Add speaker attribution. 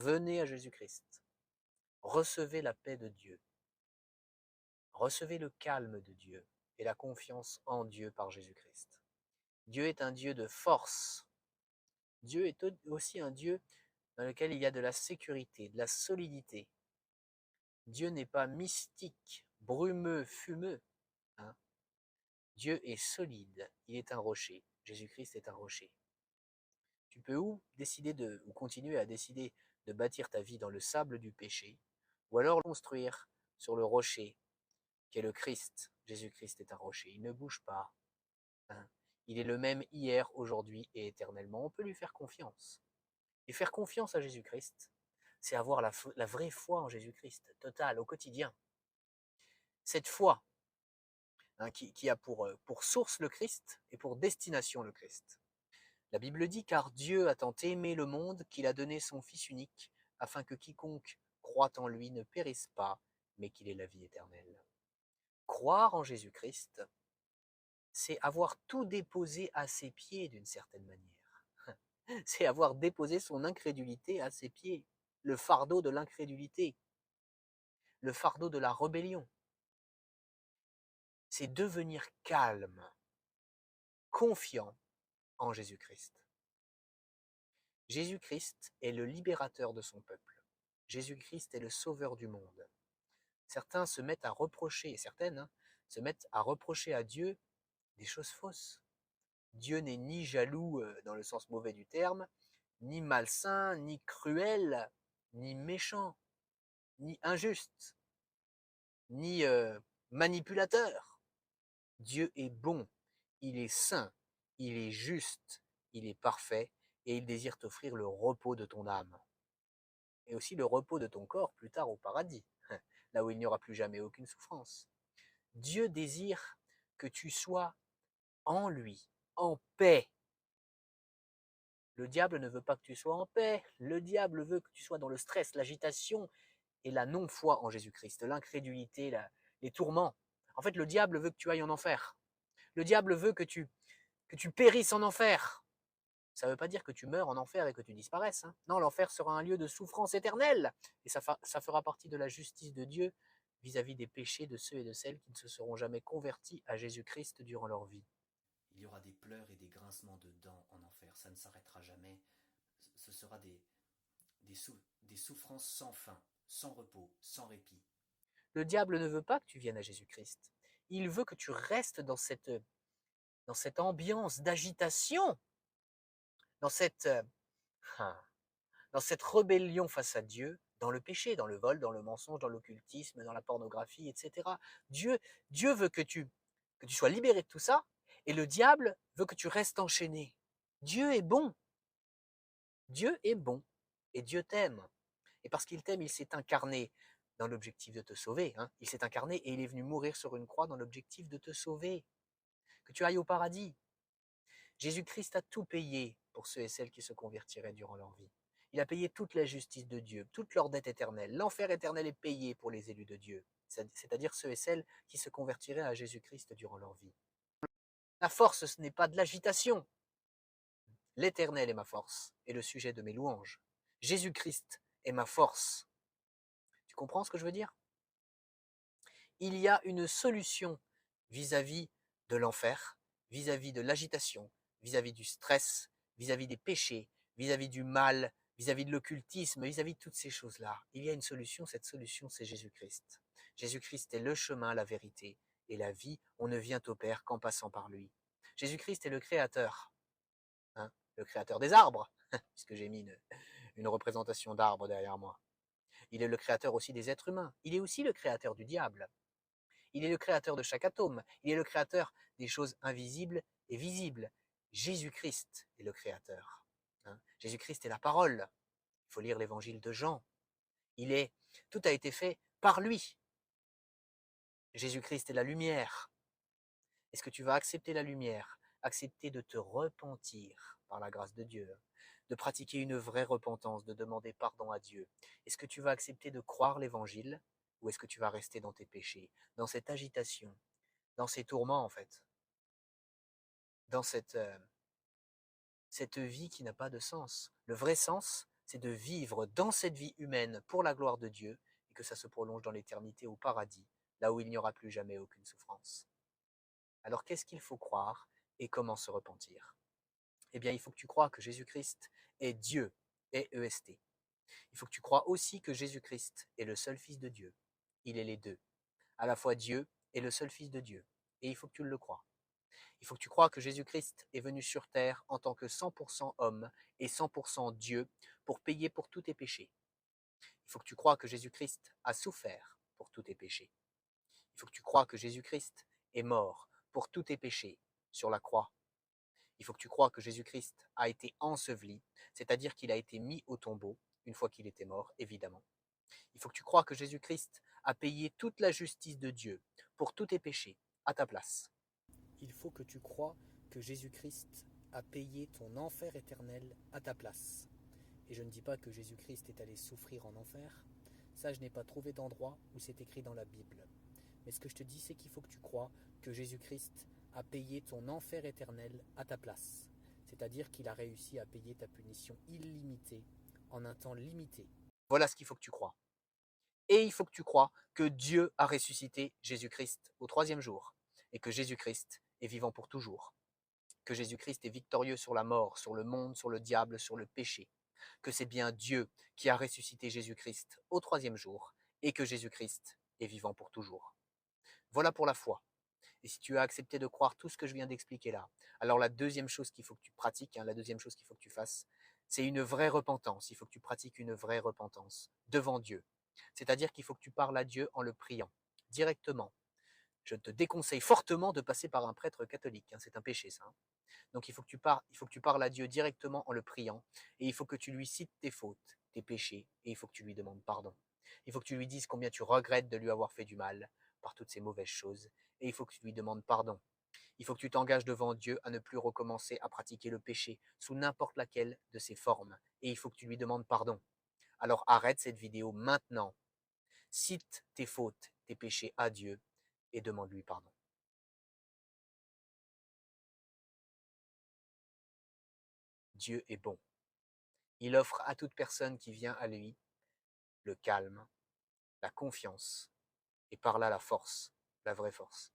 Speaker 1: Venez à Jésus-Christ. Recevez la paix de Dieu. Recevez le calme de Dieu et la confiance en Dieu par Jésus-Christ. Dieu est un Dieu de force. Dieu est aussi un Dieu dans lequel il y a de la sécurité, de la solidité. Dieu n'est pas mystique, brumeux, fumeux. Hein. Dieu est solide, il est un rocher. Jésus-Christ est un rocher. Tu peux ou continuer à décider de bâtir ta vie dans le sable du péché, ou alors construire sur le rocher, qui est le Christ. Jésus-Christ est un rocher, il ne bouge pas. Hein. Il est le même hier, aujourd'hui et éternellement. On peut lui faire confiance. Et faire confiance à Jésus-Christ, c'est avoir la vraie foi en Jésus-Christ, totale, au quotidien. Cette foi, hein, qui a pour source le Christ et pour destination le Christ. La Bible dit, car Dieu a tant aimé le monde qu'il a donné son Fils unique, afin que quiconque croit en lui ne périsse pas, mais qu'il ait la vie éternelle. Croire en Jésus-Christ, c'est avoir tout déposé à ses pieds d'une certaine manière. C'est avoir déposé son incrédulité à ses pieds, le fardeau de l'incrédulité, le fardeau de la rébellion. C'est devenir calme, confiant en Jésus-Christ. Jésus-Christ est le libérateur de son peuple. Jésus-Christ est le sauveur du monde. Certains se mettent à reprocher, certaines se mettent à reprocher à Dieu des choses fausses. Dieu n'est ni jaloux dans le sens mauvais du terme, ni malsain, ni cruel, ni méchant, ni injuste, ni manipulateur. Dieu est bon, il est saint, il est juste, il est parfait et il désire t'offrir le repos de ton âme. Et aussi le repos de ton corps plus tard au paradis, là où il n'y aura plus jamais aucune souffrance. Dieu désire que tu sois en lui, en paix. Le diable ne veut pas que tu sois en paix, le diable veut que tu sois dans le stress, l'agitation et la non-foi en Jésus-Christ, l'incrédulité, les tourments. En fait, le diable veut que tu ailles en enfer. Le diable veut que tu périsses en enfer. Ça ne veut pas dire que tu meurs en enfer et que tu disparaisses. Hein. Non, l'enfer sera un lieu de souffrance éternelle. Et ça fera partie de la justice de Dieu vis-à-vis des péchés de ceux et de celles qui ne se seront jamais convertis à Jésus-Christ durant leur vie.
Speaker 2: Il y aura des pleurs et des grincements de dents en enfer, ça ne s'arrêtera jamais. Ce sera des souffrances sans fin, sans repos, sans répit.
Speaker 1: Le diable ne veut pas que tu viennes à Jésus-Christ. Il veut que tu restes dans cette ambiance d'agitation, dans cette, dans cette rébellion face à Dieu, dans le péché, dans le vol, dans le mensonge, dans l'occultisme, dans la pornographie, etc. Dieu veut que tu sois libéré de tout ça, et le diable veut que tu restes enchaîné. Dieu est bon. Dieu est bon, et Dieu t'aime. Et parce qu'il t'aime, il s'est incarné dans l'objectif de te sauver. Hein. Il s'est incarné et il est venu mourir sur une croix dans l'objectif de te sauver. Que tu ailles au paradis. Jésus-Christ a tout payé pour ceux et celles qui se convertiraient durant leur vie. Il a payé toute la justice de Dieu, toute leur dette éternelle. L'enfer éternel est payé pour les élus de Dieu, c'est-à-dire ceux et celles qui se convertiraient à Jésus-Christ durant leur vie. La force, ce n'est pas de l'agitation. L'éternel est ma force et le sujet de mes louanges. Jésus-Christ est ma force. Tu comprends ce que je veux dire? Il y a une solution vis-à-vis de l'enfer, vis-à-vis de l'agitation, vis-à-vis du stress, vis-à-vis des péchés, vis-à-vis du mal, vis-à-vis de l'occultisme, vis-à-vis de toutes ces choses-là. Il y a une solution, cette solution, c'est Jésus-Christ. Jésus-Christ est le chemin, la vérité et la vie. On ne vient au Père qu'en passant par lui. Jésus-Christ est le Créateur, hein, le Créateur des arbres, puisque j'ai mis une représentation d'arbre derrière moi. Il est le Créateur aussi des êtres humains. Il est aussi le Créateur du diable. Il est le créateur de chaque atome. Il est le créateur des choses invisibles et visibles. Jésus-Christ est le créateur. Hein. Jésus-Christ est la parole. Il faut lire l'évangile de Jean. Tout a été fait par lui. Jésus-Christ est la lumière. Est-ce que tu vas accepter la lumière? Accepter de te repentir par la grâce de Dieu, de pratiquer une vraie repentance, de demander pardon à Dieu. Est-ce que tu vas accepter de croire l'évangile ou est-ce que tu vas rester dans tes péchés, dans cette agitation, dans ces tourments en fait, dans cette vie qui n'a pas de sens? Le vrai sens, c'est de vivre dans cette vie humaine pour la gloire de Dieu et que ça se prolonge dans l'éternité au paradis, là où il n'y aura plus jamais aucune souffrance. Alors qu'est-ce qu'il faut croire et comment se repentir? Eh bien, il faut que tu crois que Jésus-Christ est Dieu, est EST. Il faut que tu crois aussi que Jésus-Christ est le seul Fils de Dieu. Il est les deux, à la fois Dieu et le seul Fils de Dieu. Et il faut que tu le crois. Il faut que tu crois que Jésus-Christ est venu sur terre en tant que 100% homme et 100% Dieu pour payer pour tous tes péchés. Il faut que tu crois que Jésus-Christ a souffert pour tous tes péchés. Il faut que tu crois que Jésus-Christ est mort pour tous tes péchés sur la croix. Il faut que tu crois que Jésus-Christ a été enseveli, c'est-à-dire qu'il a été mis au tombeau, une fois qu'il était mort, évidemment. Il faut que tu crois que Jésus-Christ a payé toute la justice de Dieu pour tous tes péchés, à ta place. Il faut que tu crois que Jésus-Christ a payé ton enfer éternel à ta place. Et je ne dis pas que Jésus-Christ est allé souffrir en enfer, ça je n'ai pas trouvé d'endroit où c'est écrit dans la Bible. Mais ce que je te dis, c'est qu'il faut que tu crois que Jésus-Christ a payé ton enfer éternel à ta place. C'est-à-dire qu'il a réussi à payer ta punition illimitée en un temps limité. Voilà ce qu'il faut que tu crois. Et il faut que tu crois que Dieu a ressuscité Jésus-Christ au troisième jour et que Jésus-Christ est vivant pour toujours. Que Jésus-Christ est victorieux sur la mort, sur le monde, sur le diable, sur le péché. Que c'est bien Dieu qui a ressuscité Jésus-Christ au troisième jour et que Jésus-Christ est vivant pour toujours. Voilà pour la foi. Et si tu as accepté de croire tout ce que je viens d'expliquer là, alors la deuxième chose qu'il faut que tu pratiques, la deuxième chose qu'il faut que tu fasses, c'est une vraie repentance. Il faut que tu pratiques une vraie repentance devant Dieu. C'est-à-dire qu'il faut que tu parles à Dieu en le priant directement. Je te déconseille fortement de passer par un prêtre catholique, c'est un péché ça. Donc il faut que tu parles à Dieu directement en le priant et il faut que tu lui cites tes fautes, tes péchés et il faut que tu lui demandes pardon. Il faut que tu lui dises combien tu regrettes de lui avoir fait du mal par toutes ces mauvaises choses et il faut que tu lui demandes pardon. Il faut que tu t'engages devant Dieu à ne plus recommencer à pratiquer le péché sous n'importe laquelle de ses formes et il faut que tu lui demandes pardon. Alors arrête cette vidéo maintenant, cite tes fautes, tes péchés à Dieu et demande-lui pardon. Dieu est bon. Il offre à toute personne qui vient à lui le calme, la confiance et par là la force, la vraie force.